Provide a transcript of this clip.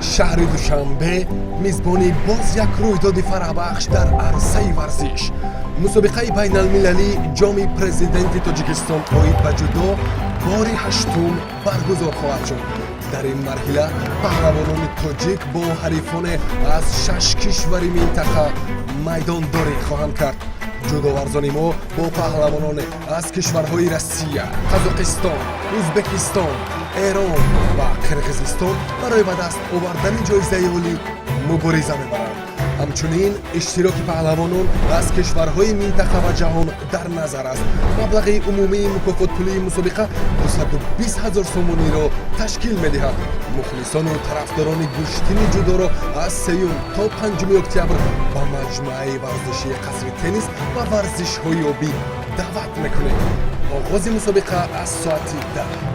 شهر دوشنبه میزبانی باز یک رویداد فرحبخش در عرصه ورزش. مسابقه بین المللی جام پرزیدنت تاجیکستان اوید به جودو بار هشتم برگزار خواهد شد. در این مرحله پهلوانان تاجیک با حریفان از 6 کشور منطقه میدانداری خواهند کرد. جودوورزان ما با پهلوانان از کشورهای روسیه، قزاقستان، ازبکستان، ایران و قرقیزستان برای به دست آوردن جایزه عالی مبارزه می‌برند. همچنین اشتراک پهلوانان از کشورهای منطقه و جهان در نظر است. مبلغ عمومی مکافات پولی مسابقه 220,000 سومانی را تشکیل می‌دهد. مخلصان و طرفداران گشتین جودو را از 3 تا 5 اکتبر به مجمع ورزشی قصر تنیس و ورزش‌های آبی دعوت می‌کنیم. آغاز مسابقه از ساعت 10